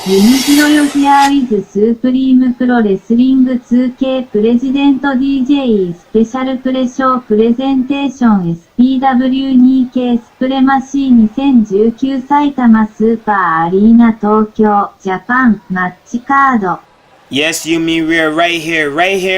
ユミヒロヨヒアーウィズスープリームプロレスリング 2K プレジデント DJ E スペシャルプレショープレゼンテーション SPW2K スプレマシー2019埼玉スーパーアリーナ東京ジャパンマッチカード Yes, Yumi, we are right here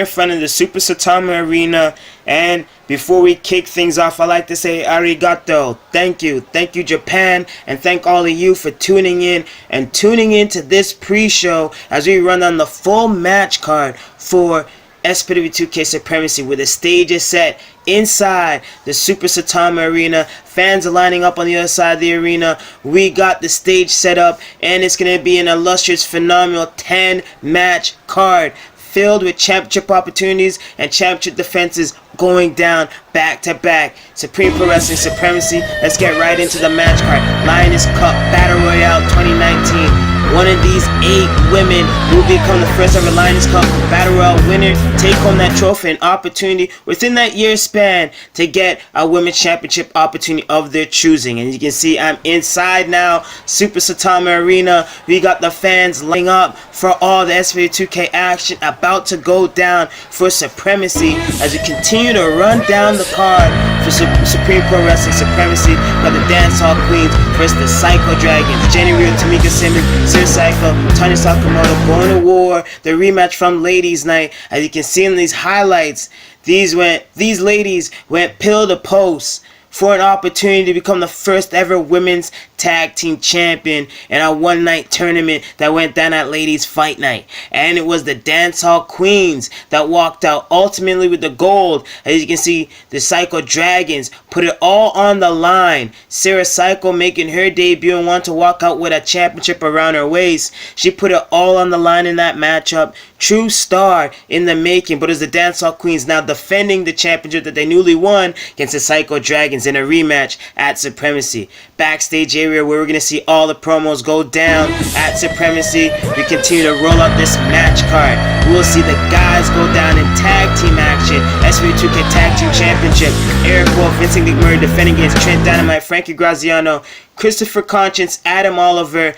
in front of the Super SAITAMA Arena. And before we kick things off, I'd like to say arigato. Thank you, Japan, and thank all of you for tuning in to this pre-show as we run on the full match card for SPW2K Supremacy, where the stage is set inside the Super SAITAMA Arena. Fans are lining up on the other side of the arena. We got the stage set up, and it's going to be an illustrious, phenomenal 10-match card filled with championship opportunities and championship defenses going down back to back. Supreme Pro Wrestling Supremacy. Let's get right into the match card. Lioness Cup Battle Royale 2019. One of these 8 women will become the first ever Lioness Cup Battle Royale winner, take home that trophy and opportunity within that year span to get a women's championship opportunity of their choosing. And you can see I'm inside now, Super SAITAMA Arena. We got the fans lining up for all the SPW2K action about to go down for Supremacy as we continue to run down the card for Supreme Pro Wrestling Supremacy. Got the Dancehall Queens versus the Psycho Dragons. Jenny Ryu, Tamika Simmons, Psycho, Tanya Sakamoto going to war. The rematch from Ladies Night. As you can see in these highlights, these ladies went pillar to post for an opportunity to become the first ever women's tag team champion in a one-night tournament that went down at Ladies Fight Night. And it was the Dancehall Queens that walked out ultimately with the gold. As you can see, the Psycho Dragons put it all on the line. Sarah Psycho making her debut and wanted to walk out with a championship around her waist. She put it all on the line in that matchup. True star in the making, but as the Dancehall Queens now defending the championship that they newly won against the Psycho Dragons in a rematch at Supremacy. Backstage area where we're going to see all the promos go down at Supremacy. We continue to roll up this match card. We'll see the guys go down in tag team action. SPW2K Tag Team Championship. Eric Wolf, Vincent Nicmeri defending against Trent Dynamite, Frankie Graziano, Christopher Conscience, Adam Oliver.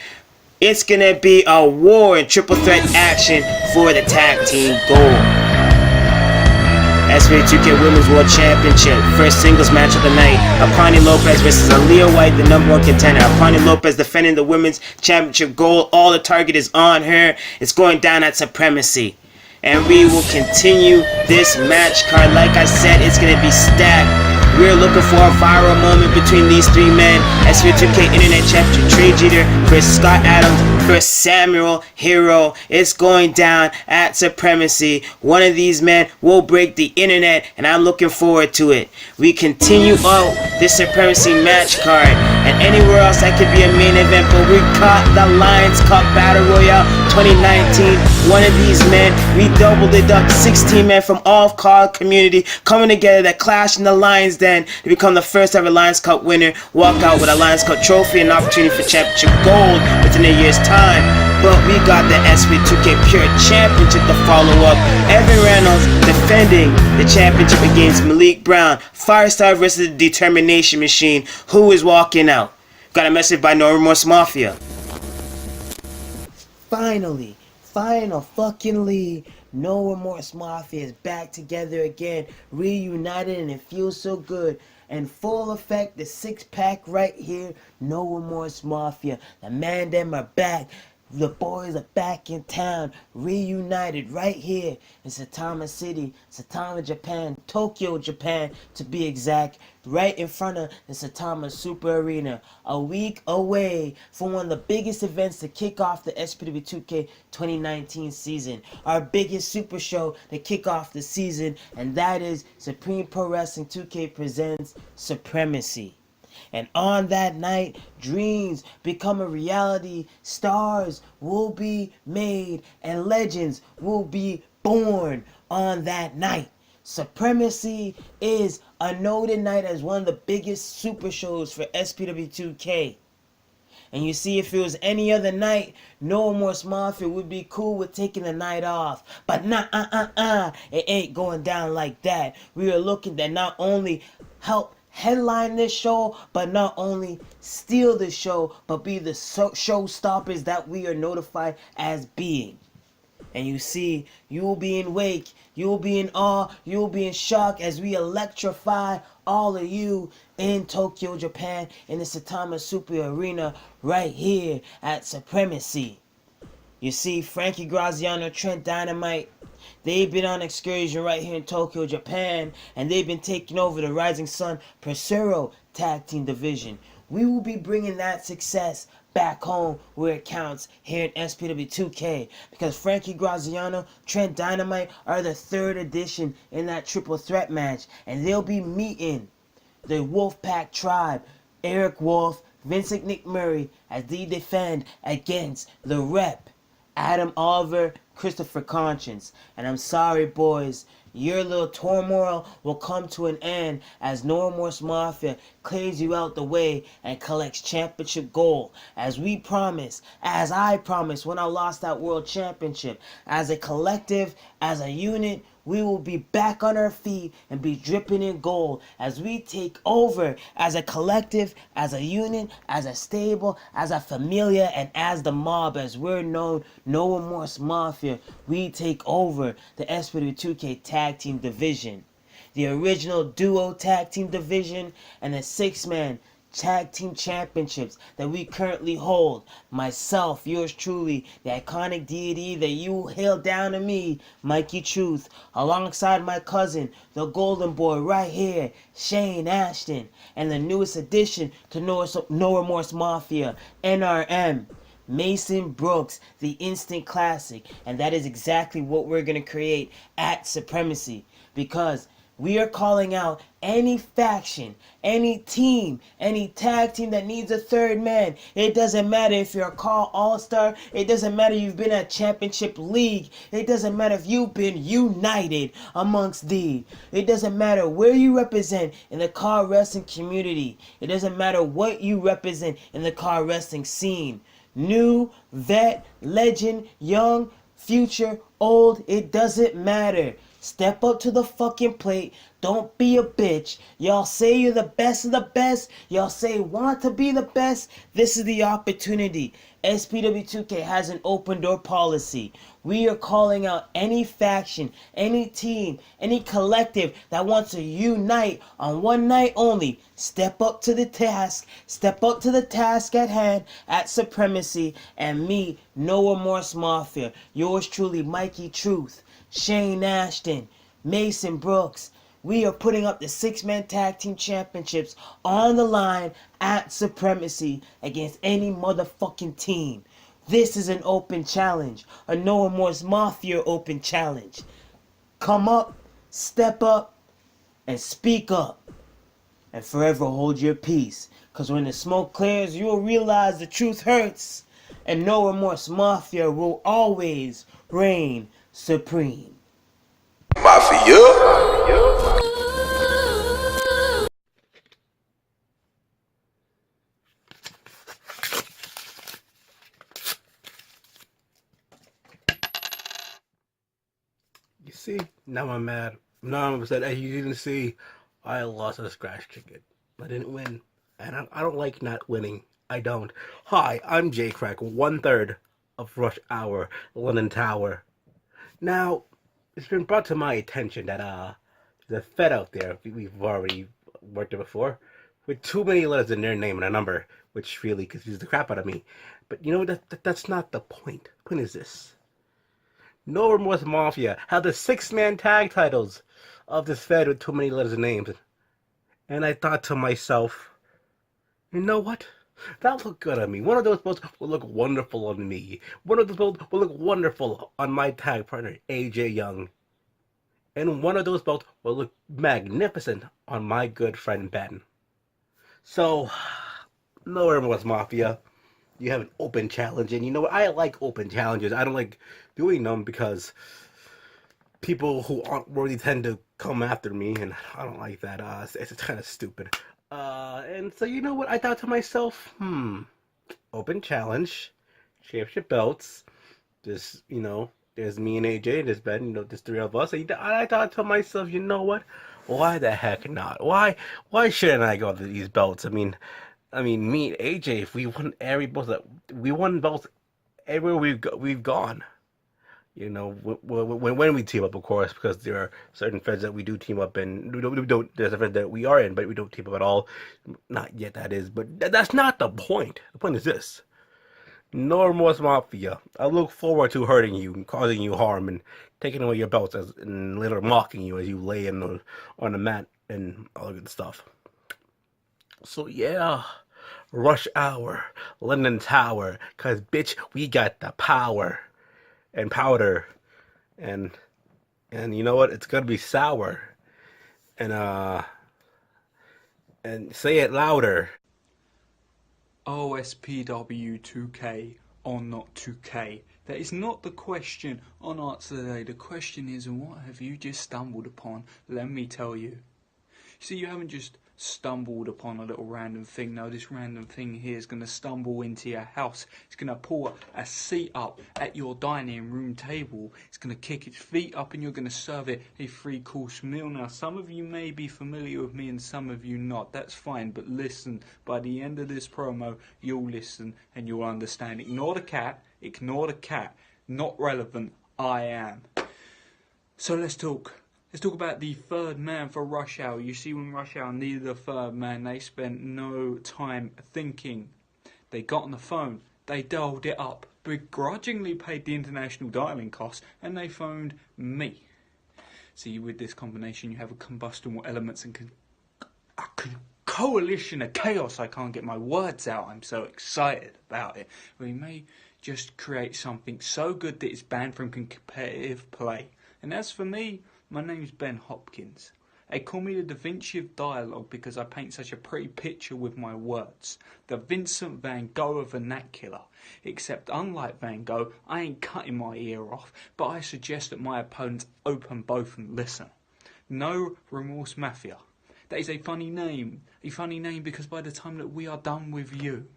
It's going to be a war and triple threat action for the tag team gold. SPW2K Women's World Championship. First singles match of the night. Apani Lopez versus Aaliyah White, the #1 contender. Apani Lopez defending the Women's Championship gold. All the target is on her. It's going down at Supremacy. And we will continue this match card. Like I said, it's going to be stacked. We're looking for a viral moment between these 3 men. SPW2K Internet Champion Trey Jeter versus Scott Adams versus Samuel Hero. It's going down at Supremacy. One of these men will break the internet, and I'm looking forward to it. We continue out this Supremacy match card, and anywhere else that could be a main event, but we caught the Lions Cup Battle Royale 2019. One of these men, we doubled it up. 16 men from all of CAWS community coming together that clash in the Lions Den to become the first ever Lions Cup winner, walk out with a Lions Cup trophy and an opportunity for championship gold within a year's time. But we got the SPW2K Pure Championship to follow up. Evan Reynolds defending the championship against Malik Brown. Firestar versus the Determination Machine. Who is walking out? Got a message by No Remorse Mafia. Final fucking No Remorse Mafia is back together again, reunited, and it feels so good. In full effect, the 6-pack right here, No Remorse Mafia. The man them are back. The boys are back in town, reunited right here in Saitama City, Saitama, Japan, Tokyo, Japan to be exact, right in front of the Saitama Super Arena, a week away from one of the biggest events to kick off the SPW2K 2019 season, our biggest super show to kick off the season, and that is Supreme Pro Wrestling 2K presents Supremacy. And on that night, dreams become a reality, stars will be made, and legends will be born on that night. Supremacy is a noted night as one of the biggest super shows for SPW2K. And you see, if it was any other night, No Remorse Mafia would be cool with taking the night off. But it ain't going down like that. We are looking to not only help headline this show, but not only steal the show, but be the showstoppers that we are notified as being. And you see, you will be in wake, you will be in awe, you will be in shock as we electrify all of you in Tokyo, Japan, in the SAITAMA Super Arena right here at Supremacy. You see, Frankie Graziano, Trent Dynamite, they've been on excursion right here in Tokyo, Japan, and they've been taking over the Rising Sun Persero Tag Team Division. We will be bringing that success back home where it counts here in SPW2K, because Frankie Graziano, Trent Dynamite are the third edition in that triple threat match, and they'll be meeting the Wolfpack Tribe, Eric Wolf, Vincent Nicmeri, as they defend against the Rep, Adam Oliver, Christopher Conscience. And I'm sorry, boys, your little turmoil will come to an end as No Remorse Mafia clears you out the way and collects championship gold. As we promise, as I promised when I lost that world championship, as a collective, as a unit, we will be back on our feet and be dripping in gold as we take over as a collective, as a unit, as a stable, as a familia, and as the mob, as we're known, No Remorse Mafia. We take over the SPW2K Tag Team Division, the original Duo Tag Team Division, and the 6-man Tag Team Championships that we currently hold. Myself, yours truly, the iconic deity that you hail down to me, Mikey Truth, alongside my cousin, the Golden Boy right here, Shane Ashton, and the newest addition to No Remorse Mafia, NRM, Mason Brooks, the instant classic. And that is exactly what we're going to create at Supremacy, because we are calling out any faction, any team, any tag team that needs a third man. It doesn't matter if you're a Call All-Star. It doesn't matter if you've been at Championship League. It doesn't matter if you've been united amongst thee. It doesn't matter where you represent in the car wrestling community. It doesn't matter what you represent in the car wrestling scene. New, vet, legend, young, future, old, it doesn't matter. Step up to the fucking plate. Don't be a bitch. Y'all say you're the best of the best. Y'all say want to be the best. This is the opportunity. SPW2K has an open door policy. We are calling out any faction, any team, any collective that wants to unite on one night only. Step up to the task. Step up to the task at hand at Supremacy. And me, No Remorse Mafia. Yours truly, Mikey Truth, Shane Ashton, Mason Brooks. We are putting up the 6-man tag team championships on the line at Supremacy against any motherfucking team. This is an open challenge, a No Remorse Mafia open challenge. Come up, step up, and speak up. And forever hold your peace. Because when the smoke clears, you will realize the truth hurts. And No Remorse Mafia will always reign supreme. Mafia. You see, now I'm mad. Now I'm upset. As you didn't see, I lost a scratch ticket. I didn't win. And I don't like not winning. I don't. Hi, I'm Jay Crack, 1/3 of Rush Hour, London Tower. Now, it's been brought to my attention that there's a Fed out there, we've already worked it before, with too many letters in their name and a number, which really confuses the crap out of me. But you know, that's not the point. The point is this. No Remorse Mafia had the 6-man tag titles of this Fed with too many letters and names. And I thought to myself, you know what? That looked good on me. One of those belts will look wonderful on me. One of those belts will look wonderful on my tag partner, AJ Young. And one of those belts will look magnificent on my good friend Ben. So, No Remorse Mafia, you have an open challenge. And you know what? I like open challenges. I don't like doing them because people who aren't worthy tend to come after me. And I don't like that. It's kind of stupid. And so, you know what? I thought to myself, open challenge, championship belts, just, there's me and AJ in this bed, there's three of us. And I thought to myself, you know what? Why the heck not? Why shouldn't I go to these belts? I mean, me and AJ, if we won every belt we won belts everywhere we've gone. When we team up, of course, because there are certain feds that we do team up in. We don't. There's a fed that we are in, but we don't team up at all. Not yet, that is. But that's not the point. The point is this: no remorse, mafia. I look forward to hurting you and causing you harm and taking away your belts and later mocking you as you lay on the mat and all good stuff. So yeah, rush hour, London Tower, 'cause bitch, we got the power. And powder, and you know what? It's gonna be sour, and say it louder. Oh, SPW2K or not 2K? That is not the question on Answer Today. The question is, what have you just stumbled upon? Let me tell you. See, you haven't just stumbled upon a little random thing. No, this random thing here is going to stumble into your house. It's going to pull a seat up at your dining room table. It's going to kick its feet up and you're going to serve it a 3-course meal. Now, some of you may be familiar with me and some of you not. That's fine, but listen. By the end of this promo, you'll listen and you'll understand. Ignore the cat. Ignore the cat. Not relevant. I am. So let's talk. Let's talk about the third man for Rush Hour. You see, when Rush Hour needed a third man, they spent no time thinking. They got on the phone, they dialed it up, begrudgingly paid the international dialing costs, and they phoned me. See, with this combination, you have a combustible elements and a coalition of chaos. I can't get my words out. I'm so excited about it. We may just create something so good that it's banned from competitive play. And as for me, my name's Ben Hopkins. They call me the Da Vinci of dialogue because I paint such a pretty picture with my words. The Vincent Van Gogh of vernacular. Except unlike Van Gogh, I ain't cutting my ear off, but I suggest that my opponents open both and listen. No Remorse Mafia. That is a funny name. A funny name because by the time that we are done with you,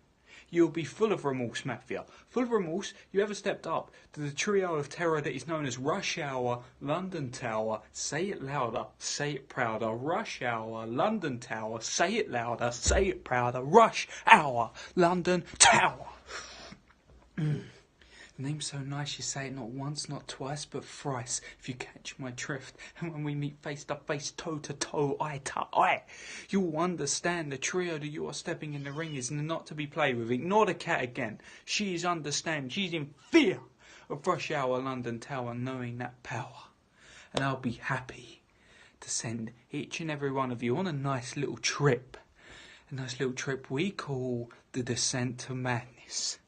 you'll be full of remorse, Mafia. Full of remorse, you ever stepped up to the trio of terror that is known as Rush Hour, London Tower, say it louder, say it prouder. Rush Hour, London Tower, say it louder, say it prouder. Rush Hour, London Tower. The name's so nice you say it not once, not twice, but thrice, if you catch my drift. And when we meet face to face, toe to toe, eye to eye, you'll understand the trio that you are stepping in the ring is not to be played with. Ignore the cat again. She is understand. She's in fear of Rush Hour London Tower, knowing that power. And I'll be happy to send each and every one of you on a nice little trip. A nice little trip we call the Descent to Madness.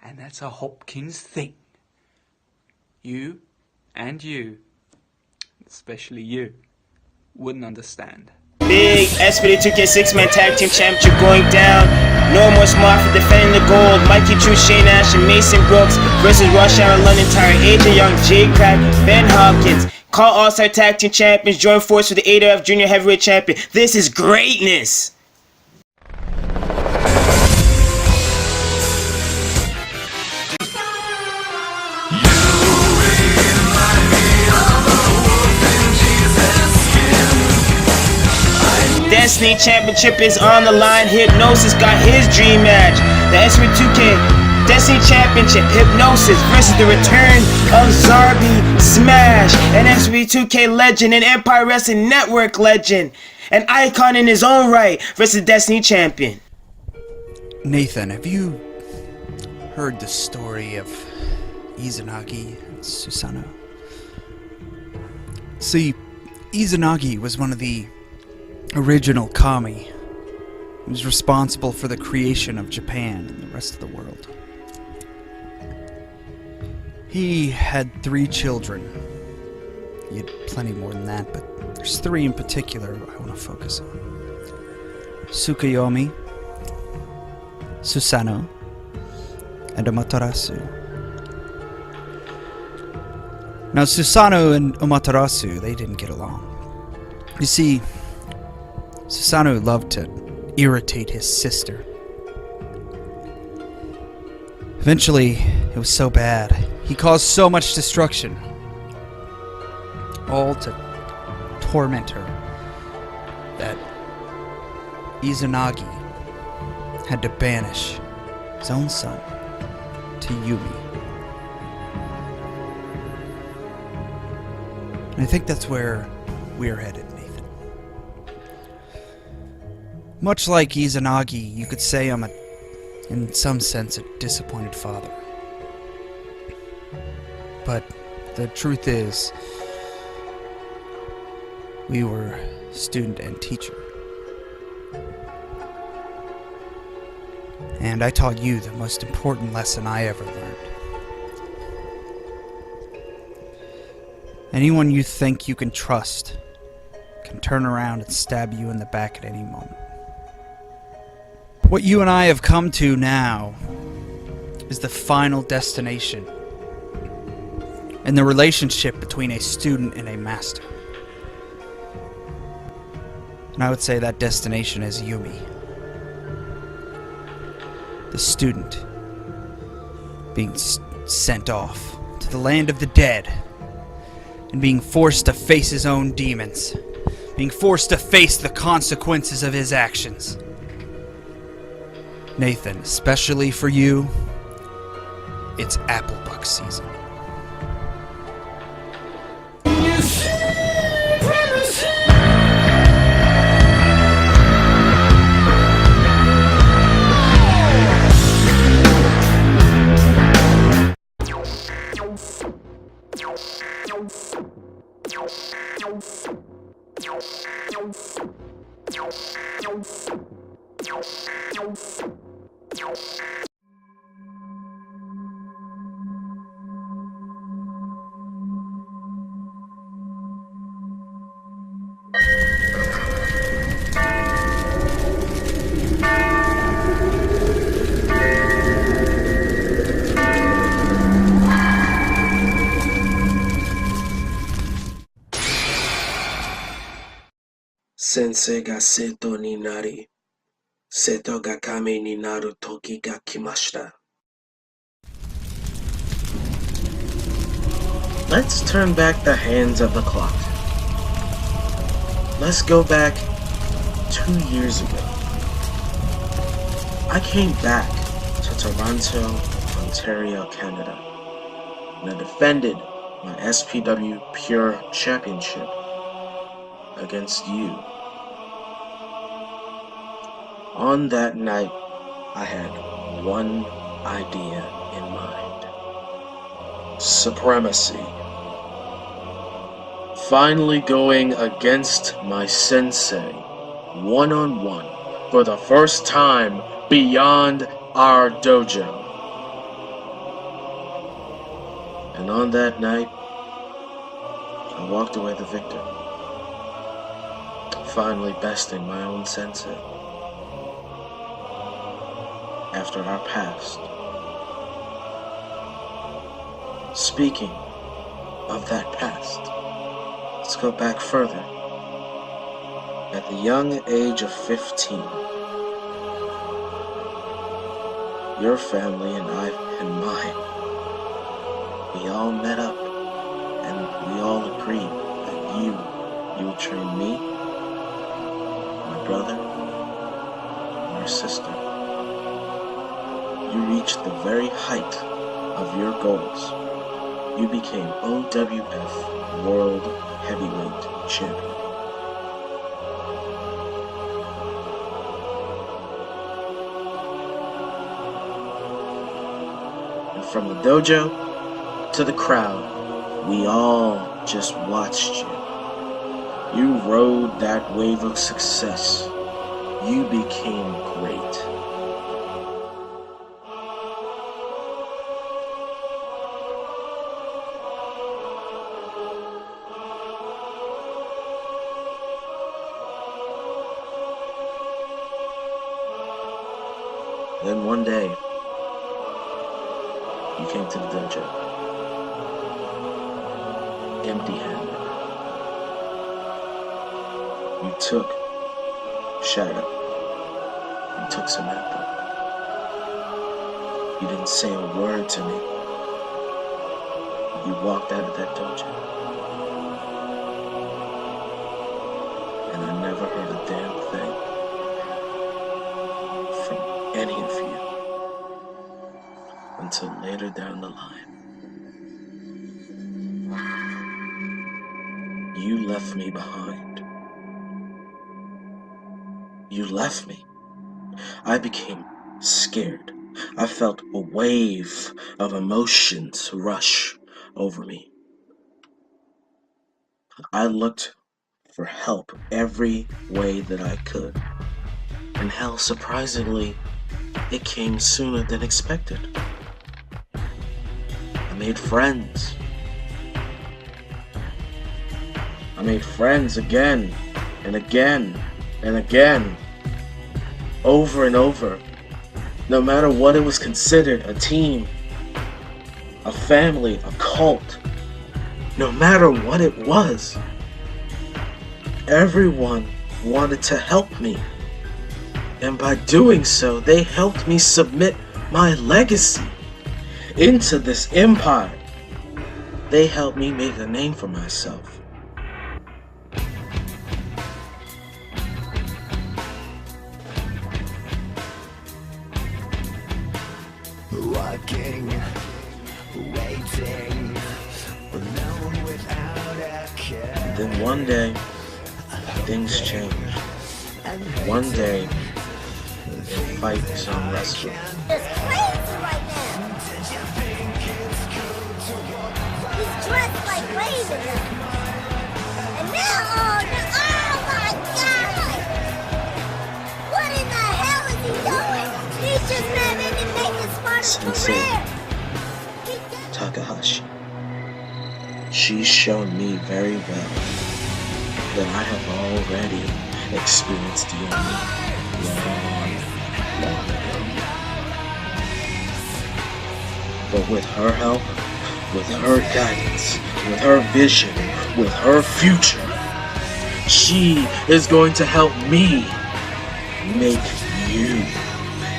And that's a Hopkins thing. You, and you, especially you, wouldn't understand. Big SPW2K 6-man tag team championship going down. No more Smart for defending the gold. Mikey True, Shane Ash, and Mason Brooks versus Rush Hour London Tower. AJ Young, Jay Crack, Ben Hopkins. Call All-Star Tag Team Champions. Join force for the AWF Junior Heavyweight Champion. This is greatness. Destiny Championship is on the line. Hypnosis got his dream match. The SPW2K Destiny Championship. Hypnosis versus the return of Zarby Smash, an SPW2K legend, an Empire Wrestling Network legend, an icon in his own right versus Destiny Champion. Nathan, have you heard the story of Izanagi and Susanoo? See, Izanagi was one of the original kami. He was responsible for the creation of Japan and the rest of the world. He had 3 children. He had plenty more than that, but there's 3 in particular I want to focus on. Tsukuyomi, Susanoo, and Amaterasu. Now, Susanoo and Amaterasu, they didn't get along. You see, Susanoo loved to irritate his sister. Eventually, it was so bad, He caused so much destruction, all to torment her, that Izanagi had to banish his own son to Yumi. And I think that's where we're headed, Nathan. Much like Izanagi, you could say I'm in some sense, a disappointed father. But the truth is, we were student and teacher. And I taught you the most important lesson I ever learned. Anyone you think you can trust can turn around and stab you in the back at any moment. What you and I have come to now is the final destination in the relationship between a student and a master. And I would say that destination is Yumi. The student being sent off to the land of the dead and being forced to face his own demons, being forced to face the consequences of his actions. Nathan, especially for you, it's Applebuck season. Sensei ga seto ni nari, seto ga kami ni naru toki ga kimashita. Let's turn back the hands of the clock. Let's go back 2 years ago. I came back to Toronto, Ontario, Canada, and I defended my SPW Pure Championship against you. On that night, I had one idea in mind. Supremacy. Finally going against my sensei, one-on-one, for the first time beyond our dojo. And on that night, I walked away the victor, finally besting my own sensei. After our past. Speaking of that past, let's go back further. At the young age of 15, your family and mine, we all met up and we all agreed that you would train me, my brother, and our sister. You reached the very height of your goals. You became OWF World Heavyweight Champion. And from the dojo to the crowd, we all just watched you. You rode that wave of success. You became great. Then one day, you came to the dojo, empty-handed. You took Shadow. You took Samantha. You didn't say a word to me. you walked out of that dojo. And I never heard a damn thing from any of you until later down the line. You left me behind. You left me. I became scared. I felt a wave of emotions rush over me. I looked for help every way that I could. And hell, surprisingly, it came sooner than expected. I made friends. I made friends again and again and again, over and over. No matter what it was considered, a team, a family, a cult, no matter what it was, everyone wanted to help me. And by doing so, they helped me submit my legacy into this empire. They helped me make a name for myself. Walking, waiting, alone without a care. Then one day, things changed. One day, a fight was on wrestling. It's crazy right now. He's dressed like Raven now. And now, oh my God! What in the hell is he doing? He's just having to make his smartest Sensei career. Takahashi. She's shown me very well that I have already experienced Yumi long ago. But with her help, with her guidance, with her vision, with her future, she is going to help me make you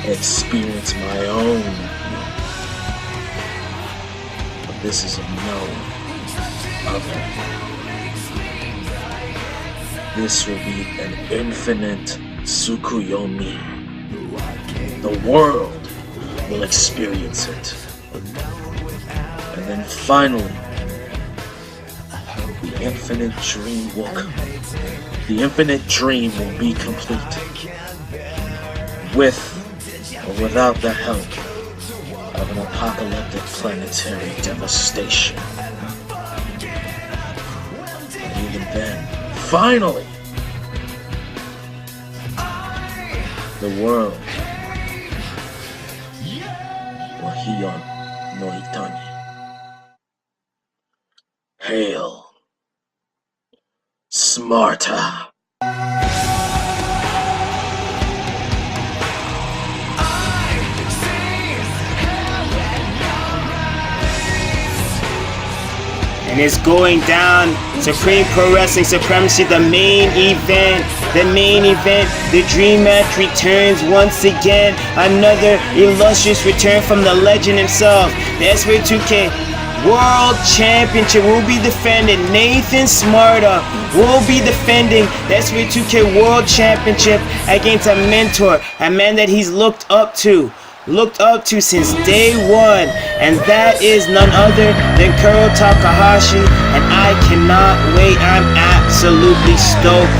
experience my own. But this is of no other. This will be an infinite Tsukuyomi. The world will experience it. And then finally, the infinite dream will come. The infinite dream will be complete. With or without the help of an apocalyptic planetary devastation. And even then, finally, the world will Hion no Itani. Hail, Smarta! And it's going down. Supreme Pro Wrestling Supremacy, the main event. The dream match returns once again. Another illustrious return from the legend himself. The SPW2K World Championship will be defended. Nathan Smarta will be defending the SPW2K World Championship against a mentor, a man that he's looked up to since day one, and that is none other than Kuro Takahashi, and I cannot wait. I'm absolutely stoked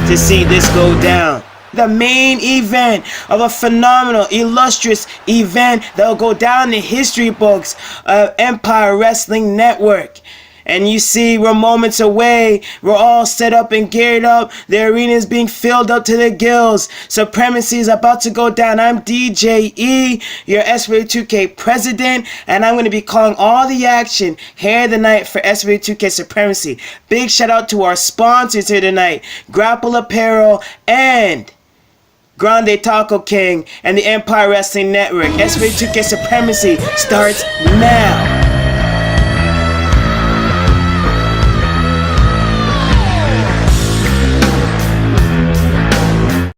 to see this go down. The main event of a phenomenal, illustrious event that will go down in the history books of Empire Wrestling Network. And you see, we're moments away. We're all set up and geared up. The arena is being filled up to the gills. Supremacy is about to go down. I'm DJ E, your SPW2K President, and I'm going to be calling all the action here tonight for SPW2K Supremacy. Big shout out to our sponsors here tonight, Grapple Apparel and Grande Taco King and the Empire Wrestling Network. SPW2K Supremacy starts now.